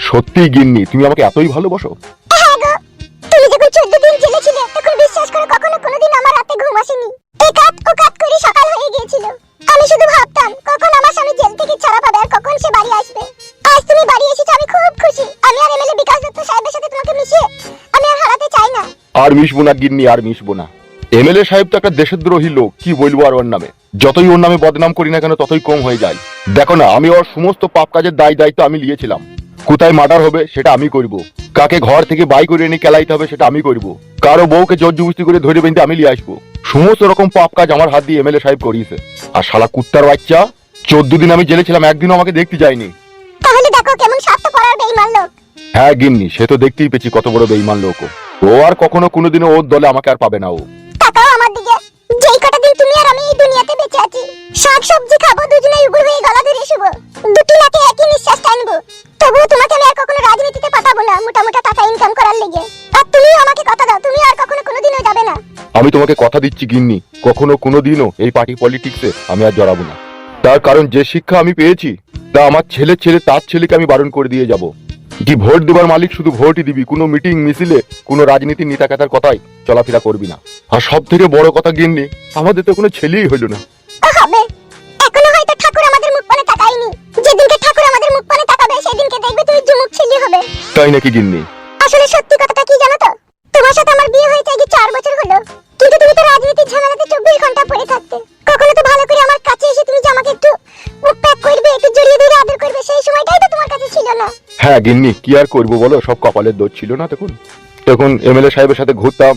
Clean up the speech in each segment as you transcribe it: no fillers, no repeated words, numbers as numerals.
সত্যি গিন্নি, তুমি আমাকে এতই ভালোবাসো? হ্যাঁ গো, তুমি যখন 14 দিন জেলে ছিলে তখন বিশ্বাস করো কখনো কোনোদিন আমার রাতে ঘুম আসেনি। একাত ওকাত করে সকাল হয়ে গিয়েছিল। আমি শুধু ভাবতাম কখন আমার স্বামী জেল থেকে ছাড়া পাবে আর কখন সে বাড়ি আসবে। আজ তুমি বাড়ি এসেছো, আমি খুব খুশি। আমি আর এমএলএ বিকাশ দত্ত সাহেবের সাথে তোমাকে মিশিয়ে আমি আর হারাতে চাই না। আর মিশবো না গিন্নি, আর মিশবো না। এমএলএ সাহেব তো একটা দেশদ্রোহী লোক, কি বলবো আর ওর নামে। যতই ওর নামে বদনাম করি না কেন ততই কম হয়ে যায়। দেখো না, আমি ওর সমস্ত পাপ কাজের দায়িত্ব আমি নিয়েছিলাম। কোথায় মার্ডার হবে সেটা আমি করব, কাকে ঘর থেকে বাই করে এনে কেলাইতে হবে সেটা আমি করব, কারো বউকে জোর জবরদস্তি করে ধরে বেঁধে আমি নিয়ে আসবো। সমস্ত রকম পাপ কাজ আমার হাত দিয়ে এমএলএ সাহেব করিয়েছে। আর শালা কুত্তার বাচ্চা, 14 দিন আমি জেলে ছিলাম, একদিনও আমাকে দেখতে যায়নি। তাহলে দেখো কেমন স্বার্থপর আর বেঈমান লোক। হ্যাঁ গিন্নি, সে তো দেখতেই পেয়েছি কত বড় বেঈমান লোক ও। আর কখনো কোনোদিনও ওর দলে আমাকে আর পাবে না ও। তাকাও আমার দিকে, যেই কটা দিন তুমি আর আমি এই দুনিয়াতে বেঁচে আছি, শাক সবজি খাবো, দুজনেই উগুর হয়ে গলা ধরে শুবো, দুটি নাকে একই নিঃশ্বাস টানবো। তবুও তোমাকে আমি আর কখনো রাজনীতিতে পাঠাবো না মোটা মোটা টাকা ইনকাম করার লেগে। আর তুমিও আমাকে কথা দাও, তুমি আর কখনো কোনোদিনও যাবে না। আমি তোমাকে কথা দিচ্ছি গিন্নি, কখনো কোনোদিনও এই পার্টি পলিটিক্সে আমি আর জড়াবো না। তার কারণ যে শিক্ষা আমি পেয়েছি তা আমার ছেলে তার ছেলেকে আমি বারণ করে দিয়ে যাব। কি ভোট দেবার মালিক শুধু ভোটই দিবি, কোনো মিটিং মিছিলে কোনো রাজনীতির নেতা কাতার কথাই চলাফেরা করবি না। আর সব থেকে বড় কথা গিন্নি, আমাদের তো কোনো ছেলেই হইল না। হবে, এখনো হয়তো ঠাকুর আমাদের মুখ পানে তাকায়নি। যেদিনকে ঠাকুর আমাদের মুখ পানে তাকাবে সেদিনকে দেখবে তুমি জুমুক ছেলে হবে। তাই নাকি গিন্নি? আসলে সত্যি কথাটা কি জানো তো, তোমার সাথে আমার বিয়ে হয়েছে আগে 4 বছর হলো, কিন্তু তুমি তো রাজনীতির ঝামেলাতে 24 ঘন্টা পড়ে থাকতে। কখনো তো ভালো করে আমার কাছে এসে তুমি যে আমাকে একটু মুখ প্যাক করবে, একটু জড়িয়ে ধরে আদর করবে, সেই সময়টাই তো তোমার কাছে ছিল না। হ্যাঁ গিন্নি, কি আর করবো বলো, সব কপালের দোষ ছিল না। তখন এমএলএ সাহেবের সাথে ঘুরতাম,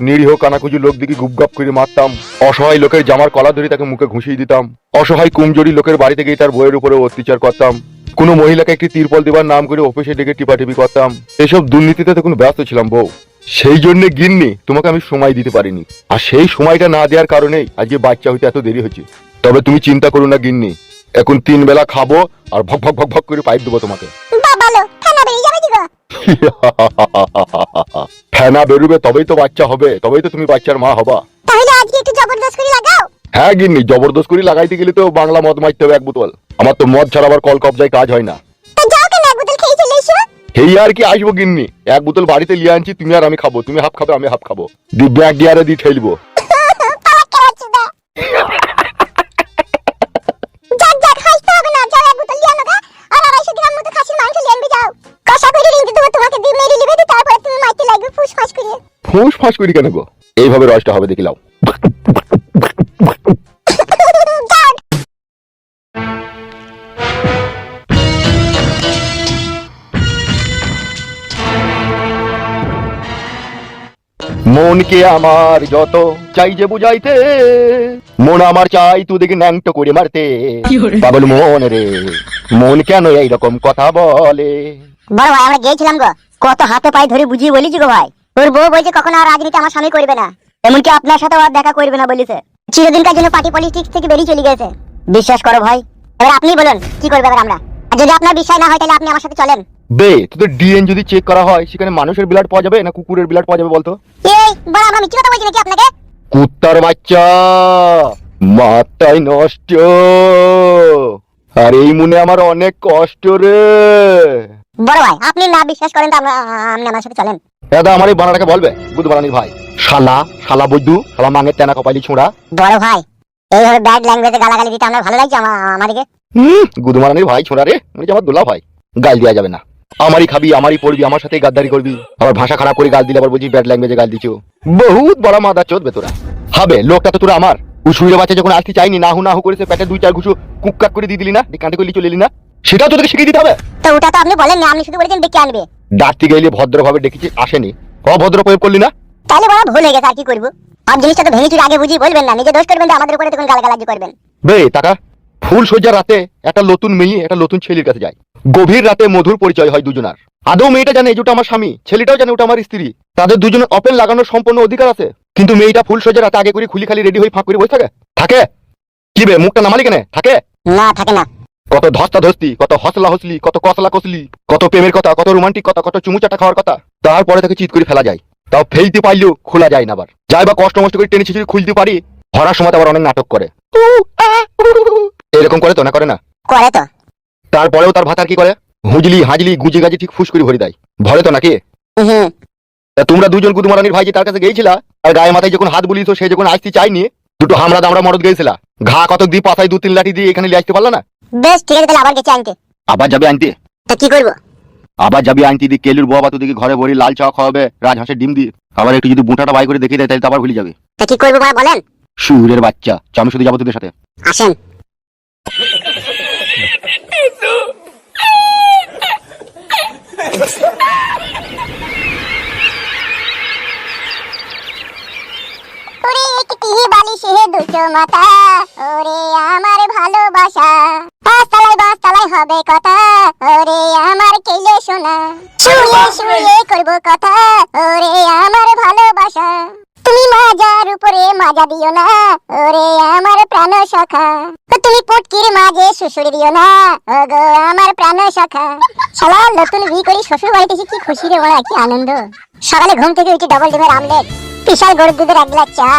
নিরীহ কানাকুজু লোক দিকে গুপগাপ করে মারতাম, অসহায় লোকের জামার কলা ধরে তাকে মুখে ঘুষিয়ে দিতাম, অসহায় কুমজোরি লোকের বাড়িতে গিয়ে তার বইয়ের উপরে অত্যাচার করতাম, কোনো মহিলাকে একটি তিরপল দেবার নাম করে অফিসে ডেকে টিপাটিপি করতাম। এসব দুর্নীতিতে তখন ব্যস্ত ছিলাম বউ। সেই জন্য গিন্নি তোমাকে আমি সময় দিতে পারিনি, আর সেই সময়টা না দেওয়ার কারণেই আজকে বাচ্চা হইতে এত দেরি হচ্ছে। তবে তুমি চিন্তা করো না গিন্নি, এখন 3 বেলা খাবো আর ভক ভক ভক ভক করে পাইপ দেবো তোমাকে। বাবালো থানা বেরিয়ে যাবে দিগো। ফেনা বেরোবে তবেই তো বাচ্চা হবে, তবেই তো তুমি বাচ্চার মা হবা। তাহলে আজকে একটু জবরদস্ত করে লাগাও। হ্যাঁ গিন্নি, জবরদস্ত করে লাগাইতে গেলে তো বাংলা মদ মারতে হবে 1 বোতল। আমার তো মদ ছাড়া আবার কল কবজায় কাজ হয় না। তো যাও কেন, এক বোতল খেয়ে চলে এসো। এই আর কি আসবো গিন্নি, 1 বোতল বাড়িতে লিয়ে আনছি, তুমি আর আমি খাবো, তুমি হাফ খাবে আমি হাফ খাবো, দি ব্যাগ গিয়ারে দি ঠেলবো। পালাক কেরাচ্ছি দা। যাক যাক, হাসতে হবে না, যাও এক বোতল লিয়ে আনো গা। আর 250 গ্রাম মতো খাসির মাংস লিয়ে আনবে যাও। কষা করে রিংতে দেবো তোমাকে, দিয়ে মেরে লিবে, তারপরে তুমি মাইতে লাগবে ফুস ফাস করে। ফুঁস ফাঁস করি কেন গো? এইভাবে রসটা হবে দেখিলাও। মনকে আমার যত চাই যে বুঝাইতে, মন আমার চাই তুই দেখি ন্যাংটো করে মারতে। পাগল মন রে, মন কেন এইরকম কথা বলে? বড় ভাই, আমরা গিয়েছিলাম গো, কত হাতে পায়ে ধরে বুঝিয়ে বলেছি গো ভাই। ওর বউ বলছে কখনো আর রাজনীতি আমার স্বামী করবে না, এমনকি আপনার সাথে আর দেখা করবে না বলেছে। চিরদিনকার জন্য পার্টি পলিটিক্স থেকে বেরিয়ে চলে গেছে। বিশ্বাস করো ভাই, এবার আপনি বলুন কি করবে এবার আমরা। আর যদি আপনার বিশ্বাস না হয় তাহলে আপনি আমার সাথে চলেন। বে, তোদের ডিএন যদি চেক করা হয় সেখানে মানুষের ব্লাড পাওয়া যাবে না কুকুরের ব্লাড পাওয়া যাবে বলতো? এই বড়, আমরা মিথ্যে কথা বলছি নাকি আপনাকে? কুত্তার বাচ্চা, মাথায় নষ্ট। আর এই মনে আমার অনেক কষ্ট রে। বড় ভাই, আপনি না বিশ্বাস করেন তো আপনি আমার সাথে চলেন। দাদা আমার এই বানাটাকে বলবে বুধ বানানির ভাই, শালা শালা বৈদু, শালা মাঙের তেনা কপালি ছোঁড়া। বড় ভাই, এইভাবে ব্যাড ল্যাঙ্গুয়েজে গালাগালি দিতে আমার ভালো লাগছে আমাদেরকে। গুদু মারানির ভাই ছোঁড়া রে, মানে আমার দুলা ভাই। গাল দেওয়া যাবে না, আমারই খাবি আমারই পড়বি, আমার সাথেই গাদ্দারি করবি, আবার ভাষা খারাপ করে গাল দিলে আবার বলছিস ব্যাড ল্যাঙ্গুয়েজে গাল দিচ্ছ। বহুত বড় মাদা চোদ বে তোরা। হবে লোকটা তো তোরা আমার উসুইরে বাচ্চা যখন আসতে চাইনি, না হু করেছে, পেটে 2-4 ঘুষু কুককাক করে দিয়ে দিলি না, কাঁটে করলি চলে এলি না, সেটাও তোদেরকে শিখিয়ে দিতে হবে। তো ওটা তো আপনি বলেন না, আপনি শুধু বলেছেন ডেকে আনবে। ডাকতে গেলে ভদ্রভাবে ডেকেছি, আসেনি, অভদ্র প্রয়োগ করলি না। তাহলে বড় ভুল হয়ে গেছে, আর কি করবো। সব জিনিসটা তো ভেঙে চুরে আগে বুঝিয়ে বলবেন না, নিজে দোষ করবেন তো আমাদের উপরে তখন গালাগালি করবেন। বে টাকা, ফুল সজ্জা রাতে একটা নতুন মেয়ে একটা নতুন ছেলের কাছে যায়, গভীর রাতে মধুর পরিচয় হয় দুজনার। আদৌ মেয়েটা জানে যেটা আমার স্বামী, ছেলেটাও জানে ওটা আমার স্ত্রী, তাদের দুজনের ওপেন লাগানোর সম্পূর্ণ অধিকার আছে। কিন্তু মেয়েটা ফুল সজ্জা রাতে আগে করে খুলি খালি রেডি হয়ে ফাঁক করে বসে থাকে। কি বে, মুখটা নামালি কেন? থাকে না, থাকে না। কত ধস্তা ধস্তি, কত হসলা হসলি, কত কসলা কসলি, কত প্রেমের কথা, কত রোমান্টিক কথা, কত চুমু চাটা খাওয়ার কথা, তারপরে তাকে চিৎ করে ফেলা যায়। তাও ফেলতে পারলেও খোলা যায় না, আবার যাই বা কষ্ট মষ্ট করে টেনে ছিঁচড়ে খুলতে পারি, ধরার সময় আবার অনেক নাটক করে। এরকম করে তো না, করে না? করে তো। তারপরেও তার ভাতার কি করে? হুজলি হাজলি গুজে গাজে ঠিক ফুস করে ভরে দেয়, ভরে তো নাকি? হুম। তা তোমরা দুজন কুতুমারানির ভাই যে তার কাছে গিয়েছিলা, আর গায়ে মাথায় যখন হাত বুলিয়েছো সে যখন আসতে চাইনি, দুটো হামরা দামড়া মরদ গিয়েছিলা, ঘা কতক দিয়ে পাতায় 2-3 লাঠি দিয়ে এখানে নিয়ে আসতে পারলা না? বেশ ঠিক আছে, তাহলে আবার গেছি আনতে। আবার যাবে আনতে? তা কি করবো? আবার যাবি আনতে দিয়ে কেলুর বাবা তোদিকে ঘরে ভরি লাল চা খাওয়াবে, রাজহাঁসের ডিম দিয়ে, আবার একটু যদি বুটাটা বাই করে দেখিয়ে দেয় তাহলে তো আবার ভুলে যাবে। তা কি করবো ভাই বলেন? শুয়োরের বাচ্চা, আমি শুধু যাবো তোদের সাথে। আসেন। ওরে একটি বালিশে দুটো মাথা, ওরে আমার ভালোবাসা, পাঁচতলায় হবে কথা, ওরে আমার কেলে সোনা, শুয়ে শুয়ে করবো কথা, ওরে আমার ভালোবাসা, তুমি মাজার উপরে মাজা দিও না, ওরে আমার প্রাণ সখা, তুমি পুটকির মাঝে শ্বশুর দিও না, ওগো আমার প্রাণ সখা। শালা নতুন বিয়ে করি শ্বশুর বাড়িতে এসে কি খুশি রে ওরা, কি আনন্দ। সকালে ঘুম থেকে উঠে ডবল ডিমের আমলেট, বিশাল গরুর দুধের 1 গ্লাস চা,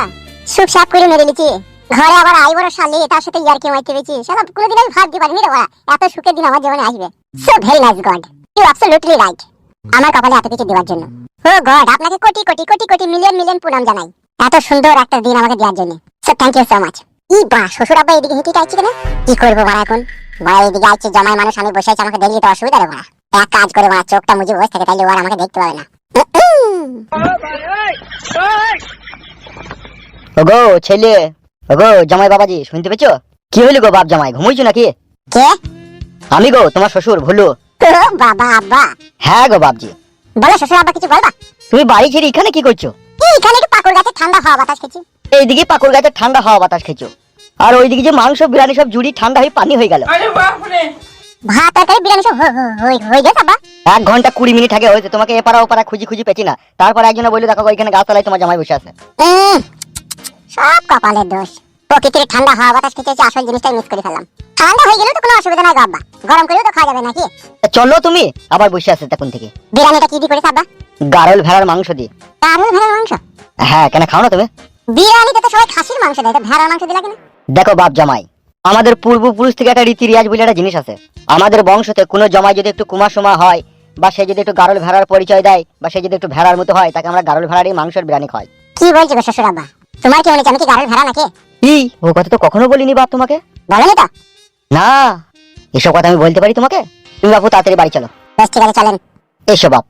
সুপ সাপ করে মেরে নিচ্ছি। ঘরে আবার আই বড় শালি, তার সাথে ইয়ারকি মাইতে পেয়েছি। শালা কোনোদিন আমি ভাবতে পারিনি রে ওরা এত সুখের দিন আমার জীবনে আসবে। So very nice God, you absolutely right. আমার কপালে এত কিছু দেওয়ার জন্য। ও গড, আপনাকে কোটি কোটি কোটি কোটি মিলিয়ন মিলিয়ন প্রণাম জানাই এত সুন্দর একটা দিন আমাকে দেওয়ার জন্য। So thank you so much. ই বা শ্বশুর আব্বা এদিকে হেঁটে আসছে কেন? কি করবো বাড়া এখন? বাড়া এদিকে আসছে জমায় মানুষ, আমি বসে আছি, আমাকে দেখলে তো অসুবিধা রে বাড়া। এক কাজ করে বাড়া, চোখটা মুজে বসে থাকে, তাইলে ওরা আমাকে দেখতে পাবে না। ওগো ছেলে, ওগো জামাই বাবাজি, শুনতে পেছো? কি হইলো গো বাপ জামাই, ঘুমাইছো নাকি? কে? আমি গো তোমার শ্বশুর ভুলু। ও বাবা আব্বা। হ্যাঁ গো বাপজি। বলো শ্বশুর আব্বা, কিছু বলবা? তুমি বাড়ি ছেড়ে এখানে কি করছো? এখানে একটু পাকুড় গাছে ঠান্ডা হাওয়া বাতাস খেছি। এইদিকে পাকুড় গাছে ঠান্ডা হাওয়া বাতাস খেছো, আর ওইদিকে যে মাংস বিরিয়ানি সব জুড়ি ঠান্ডা হয়ে পানি হয়ে গেল। ভাত তরকারি বিরিয়ানি সব হয়ে গেছে আব্বা। 1 ঘন্টা 20 মিনিট আগে হয়েছে, তোমাকে এপারা ওপারা খুঁজি খুঁজি পেছি না। তারপর একজনে বললো দেখো ওইখানে গাছতলায় তোমার জামাই বসে আছে। সব কপালের দোষ। প্রকৃতির ঠান্ডা হাওয়া বাতাস খেতে আসল জিনিসটাই মিস করে ফেললাম। ঠান্ডা হয়ে গেলেও তো কোনো অসুবিধা নাই গো আব্বা, গরম করেও তো খাওয়া যাবে নাকি? তা চলো তুমি, আবার বসে আছে তখন থেকে। বিরিয়ানিটা কি দিয়ে করেছে আব্বা? গারল ভেড়ার মাংস দিয়ে। গারুল ভেড়ার মাংস? হ্যাঁ, কেন খাও না তুমি? বিরিয়ানিতে তো সবাই খাসির মাংস দেয়, তো ভেড়ার মাংস দিলা কেন? দেখো বাপ জামাই, আমাদের পূর্বপুরুষ থেকে একটা রীতি রিয়াজ বলে একটা জিনিস আছে। আমাদের বংশতে কোনো জামাই যদি একটু কুমাসমা হয়, বা সে যদি একটু গারল ভেড়ার পরিচয় দেয়, বা সে যদি একটু ভেড়ার মতো হয়, তাকে আমরা গারল ভেড়ারই মাংসের বিরিয়ানি খাই। কি বলছো গো শ্বশুর আব্বা? তোমার কি মনে হচ্ছে আমি কি গারুল ভেড়া নাকি? ই ও কথা তো কখনো বলিনি বাপ তোমাকে। বলেনি তো? না, এসব কথা আমি বলতে পারি তোমাকে? তুমি বাপু তাড়াতাড়ি বাড়ি চলো। বেশ ঠিক আছে, চলেন। এসো বাপ।